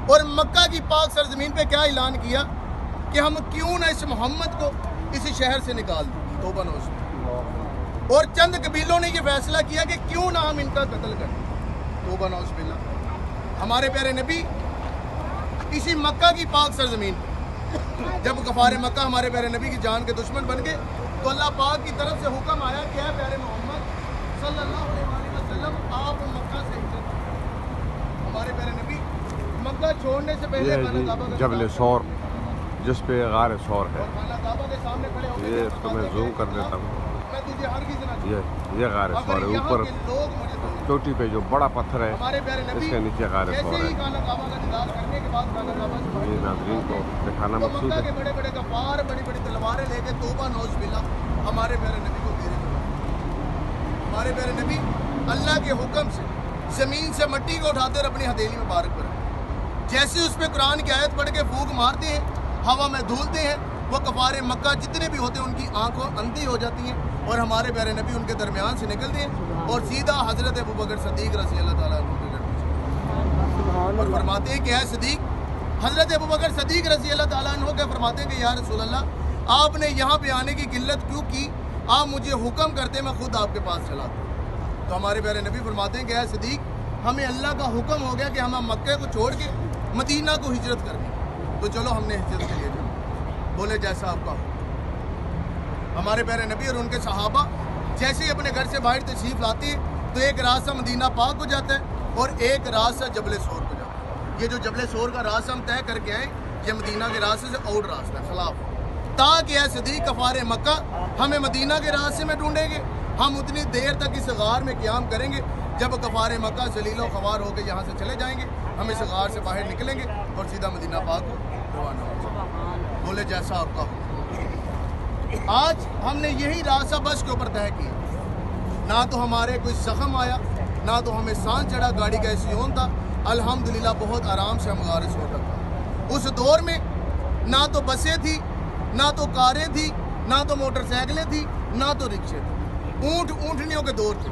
اور مکہ کی پاک سرزمین پہ کیا اعلان کیا کہ ہم کیوں نہ اس محمد کو اسی شہر سے نکال دیں. توبہ نوش. اور چند قبیلوں نے یہ فیصلہ کیا کہ کیوں نہ ہم ان کا قتل کریں. توبہ نوش باللہ. ہمارے پیارے نبی اسی مکہ کی پاک سرزمین جب کفار مکہ ہمارے پیارے نبی کی جان کے دشمن بن گئے تو اللہ پاک کی طرف سے حکم آیا کہ اے پیارے محمد صلی اللہ علیہ وسلم آپ مکہ سے ہجرت. ہمارے پیارے نبی مکہ چھوڑنے سے پہلے جبل ثور جس پہ غار ثور ہے. یہ اس کو میں زوم کر دیتا ہوں. یہ غار ثور ہے. اوپر چوٹی پہ جو بڑا پتھر ہے اس کے نیچے غار ثور ہے. یہ ناظرین کو دکھانا مقصود ہے. بڑے بڑے غفار بڑی بڑی تلواریں لے کے توبہ نوش باللہ ہمارے پیارے نبی کو گھیرے. ہمارے پیارے نبی اللہ کے حکم سے زمین سے مٹی کو اٹھاتے اور اپنی ہتھیلی میں بارک پر جیسے اس پہ قرآن کی آیت پڑھ کے پھونک مارتے ہیں ہوا میں دھولتے ہیں وہ کفار مکہ جتنے بھی ہوتے ہیں ان کی آنکھوں اندھی ہو جاتی ہیں اور ہمارے پیارے نبی ان کے درمیان سے نکلتے ہیں اور سیدھا حضرت ابوبکر صدیق رضی اللہ تعالیٰ عنہ کے گھر اور فرماتے ہیں کہ اے صدیق حضرت ابوبکر صدیق رضی اللہ تعالیٰ عنہ کے فرماتے ہیں کہ یا رسول اللہ آپ نے یہاں پہ آنے کی قلت کیوں کی آپ مجھے حکم کرتے میں خود آپ کے پاس چلاتا. تو ہمارے پیارے نبی فرماتے ہیں کہ اے صدیق ہمیں اللہ کا حکم ہو گیا کہ ہم مکہ کو چھوڑ کے مدینہ کو ہجرت کر دیں. تو چلو ہم نے ہجرت کے لیے بولے جیسا آپ کا ہو. ہمارے پیارے نبی اور ان کے صحابہ جیسے ہی اپنے گھر سے باہر تشریف لاتے ہیں تو ایک راستہ مدینہ پاک کو جاتا ہے اور ایک راستہ جبل ثور کو جاتا ہے. یہ جو جبل ثور کا راستہ ہم طے کر کے آئے یہ مدینہ کے راستے سے اور راستہ ہے خلاف تاکہ اے صدیق کفار مکہ ہمیں مدینہ کے راستے میں ڈھونڈیں گے. ہم اتنی دیر تک اس غار میں قیام کریں گے جب کفار مکہ ذلیل و خوار ہو کے یہاں سے چلے جائیں گے ہم اس غار سے باہر نکلیں گے اور سیدھا مدینہ پاک کو روانہ ہو جائیں گے. بولے جیسا آپ کا ہو. آج ہم نے یہی راستہ بس کے اوپر طے کیا. نہ تو ہمارے کوئی زخم آیا نہ تو ہمیں سانس چڑھا. گاڑی کا ایسیون تھا الحمدللہ بہت آرام سے ہم غار سے اٹھا. اس دور میں نہ تو بسیں تھی نہ تو کاریں تھی نہ تو موٹر سائیکلیں تھی نہ تو رکشے تھے. اونٹنیوں کے دور تھے.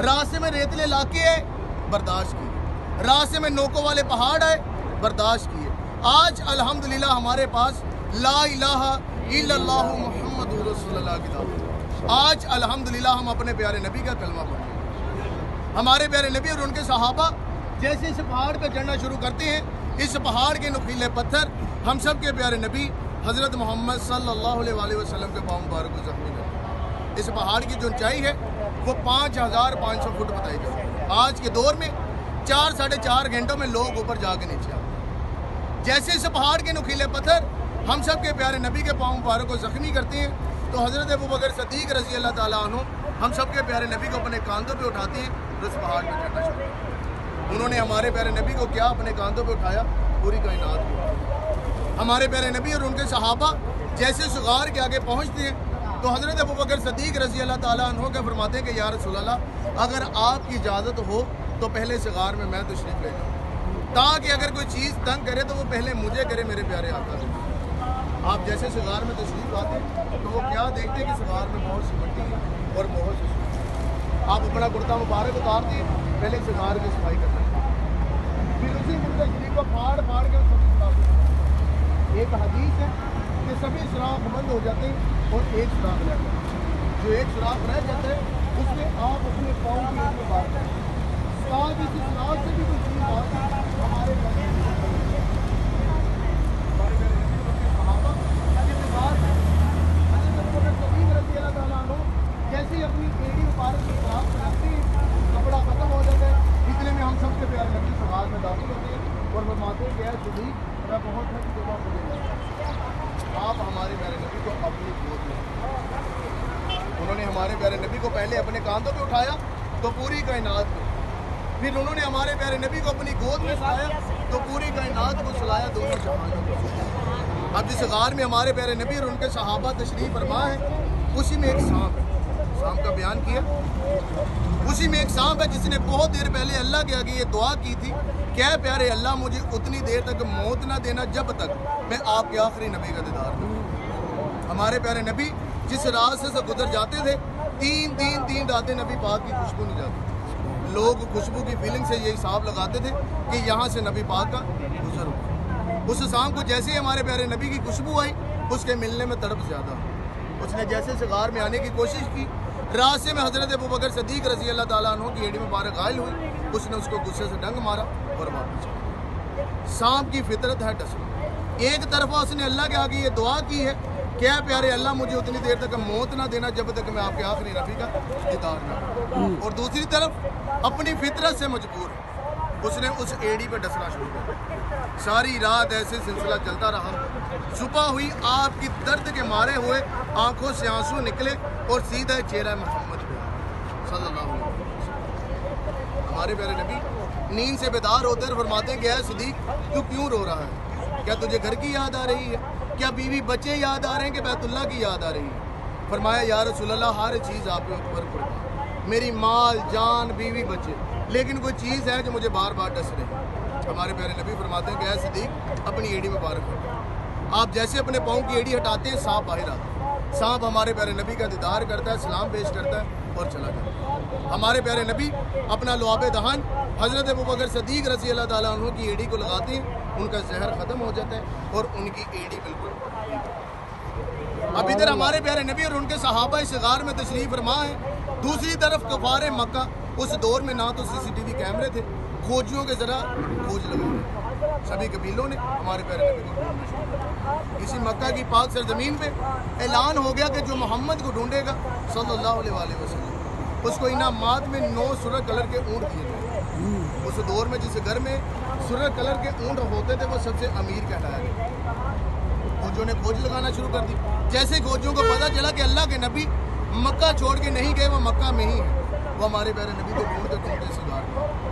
راستے میں ریتلے علاقے آئے برداشت کیے. راستے میں نوکوں والے پہاڑ آئے برداشت کیے. آج الحمدللہ ہمارے پاس لا الہ الا اللہ محمد رسول اللہ کی دعوت. آج الحمدللہ ہم اپنے پیارے نبی کا کلمہ پڑھتے ہیں. ہمارے پیارے نبی اور ان کے صحابہ جیسے اس پہاڑ پہ چڑھنا شروع کرتے ہیں اس پہاڑ کے نخیلے پتھر ہم سب کے پیارے نبی حضرت محمد صلی اللہ علیہ وسلم کے پاؤں مبارک کو زخمی کرتے ہیں. اس پہاڑ کی جو اونچائی ہے وہ 5500 فٹ بتائی جاتی ہے. آج کے دور میں 4-4.5 گھنٹوں میں لوگ اوپر جا کے نیچے آتے ہیں. جیسے اس پہاڑ کے نخیلے پتھر ہم سب کے پیارے نبی کے پاؤں مبارک کو زخمی کرتے ہیں تو حضرت ابوبکر صدیق رضی اللہ تعالیٰ عنہ ہم سب کے پیارے نبی کو اپنے کاندھوں پہ اٹھاتے ہیں اور اس پہاڑ پہ چڑھنا شروع کرتے ہیں. انہوں نے ہمارے پیارے نبی کو کیا اپنے کاندھوں پہ اٹھایا پوری کائنات کو. ہمارے پیارے نبی اور ان کے صحابہ جیسے اس غار کے آگے پہنچتے ہیں تو حضرت ابوبکر صدیق رضی اللہ تعالیٰ عنہ کے فرماتے ہیں کہ یا رسول اللہ اگر آپ کی اجازت ہو تو پہلے اس غار میں تشریف لے جاؤں تاکہ اگر کوئی چیز تنگ کرے تو وہ پہلے مجھے کرے میرے پیارے آقا. آپ جیسے اس غار میں تشریف لاتے ہیں تو وہ کیا دیکھتے ہیں کہ اس غار میں بہت سی مٹی ہے اور بہت سی آپ اپنا کرتا مبارک اتارتے ہیں پہلے اس غار کی صفائی کرتے ہیں پھر اسی کرتا شریف کو پھاڑ کے ایک حدیث ہے کہ سبھی سوراخ بند ہو جاتے ہیں اور ایک سوراخ رہ جاتا ہے. جو ایک سوراخ رہ جاتا ہے اس میں آپ اپنے پاؤں کی اوپر بات کریں تاکہ اس سوراخ سے بھی کوئی چیز آتی ہمارے جیسے ہی اپنی ایڑی مبارک کی سوراخ بناتے ہیں کپڑا ختم ہو جاتا ہے. اتنے میں ہم سب کے پیارے نبی سوراخ میں داخل ہوتے ہیں اور فرماتے ہیں کہ اے صدیق میں بہت تھک چکا ہوں. آپ ہمارے پیارے نبی کو اپنی گود میں انہوں نے ہمارے پیارے نبی کو پہلے اپنے کاندھوں پہ اٹھایا تو پوری کائنات میں پھر انہوں نے ہمارے پیارے نبی کو اپنی گود میں سلایا تو پوری کائنات کو سلایا دونوں جہانوں کو. اب جس غار میں ہمارے پیارے نبی اور ان کے صحابہ تشریف فرما ہے اسی میں ایک سانپ ہے. سانپ کا بیان کیا. اسی میں ایک سانپ ہے جس نے بہت دیر پہلے اللہ کے آگے یہ دعا کی تھی کہ اے پیارے اللہ مجھے اتنی دیر تک موت نہ دینا جب تک میں آپ کے آخری نبی کا دیدار کروں. ہمارے پیارے نبی جس راستے سے گزر جاتے تھے تین راتیں نبی پاک کی خوشبو نہیں جاتی. لوگ خوشبو کی فیلنگ سے یہ حساب لگاتے تھے کہ یہاں سے نبی پاک کا گزر ہو. اس شام کو جیسے ہی ہمارے پیارے نبی کی خوشبو آئی اس کے ملنے میں تڑپ زیادہ ہوئی. اس نے جیسے سے غار میں آنے کی کوشش کی, راستے میں حضرت ابوبکر صدیق رضی اللہ تعالیٰ عنہ کی ایڑی مبارک غائل ہوئی. اس نے اس کو غصے سے ڈنگ مارا اور واپس چلا. سانپ کی فطرت ہے ڈسنا. ایک طرفہ اس نے اللہ کے آگے یہ دعا کی ہے کہ اے پیارے اللہ مجھے اتنی دیر تک موت نہ دینا جب تک میں آپ کے آخری نبی کا دیدار نہ کروں, اور دوسری طرف اپنی فطرت سے مجبور اس نے اس ایڑی پہ ڈسنا شروع کر دیا. ساری رات ایسے سلسلہ چلتا رہا. صبح ہوئی, آپ کی درد کے مارے ہوئے آنکھوں سے آنسو نکلے اور سیدھا چہرہ محمد پہ صلی اللہ علیہ وسلم. ہمارے پیارے نبی نیند سے بیدار ہوتے ہیں اور فرماتے ہیں کہ اے صدیق تو کیوں رو رہا ہے؟ کیا تجھے گھر کی یاد آ رہی ہے؟ کیا بیوی بچے یاد آ رہے ہیں کہ بیت اللہ کی یاد آ رہی ہے؟ فرمایا یا رسول اللہ ہر چیز آپ کے اوپر قربان, میری مال جان بیوی بچے, لیکن کوئی چیز ہے جو مجھے بار بار ڈس رہی ہے. ہمارے پیارے نبی فرماتے ہیں کہ اے صدیق اپنی ایڑی مبارک ہو. آپ جیسے اپنے پاؤں کی ایڑی ہٹاتے ہیں سانپ باہر آتا ہے. سانپ ہمارے پیارے نبی کا دیدار کرتا ہے, سلام پیش کرتا ہے اور چلا جاتا ہے. ہمارے پیارے نبی اپنا لعاب دہن حضرت ابوبکر صدیق رضی اللہ تعالیٰ عنہ کی ایڑی کو لگاتے ہیں, ان کا زہر ختم ہو جاتا ہے اور ان کی ایڑی بالکل. اب ادھر ہمارے پیارے نبی اور ان کے صحابہ اس غار میں تشریف فرما ہیں. دوسری طرف کفار مکہ, اس دور میں نہ تو CCTV کیمرے تھے, کھوجیوں کے ذرا کھوج لگے. سبھی قبیلوں نے ہمارے پیارے نبی کو ڈھونڈنا شروع کیا. اسی مکہ کی پاک سرزمین پہ اعلان ہو گیا کہ جو محمد کو ڈھونڈے گا صلی اللہ علیہ وسلم اس کو انعامات میں 9 سرخ کلر کے اونٹ دیے جائیں. اس دور میں جس گھر میں سرخ کلر کے اونٹ ہوتے تھے وہ سب سے امیر کہلایا گیا. کھوجوں نے کھوج لگانا شروع کر دی. جیسے کھوجوں کو پتہ چلا کہ اللہ کے نبی مکہ چھوڑ کے نہیں گئے, وہ مکہ میں ہی ہیں, وہ ہمارے پیارے نبی کو ڈھونڈتے ڈھونڈتے سگار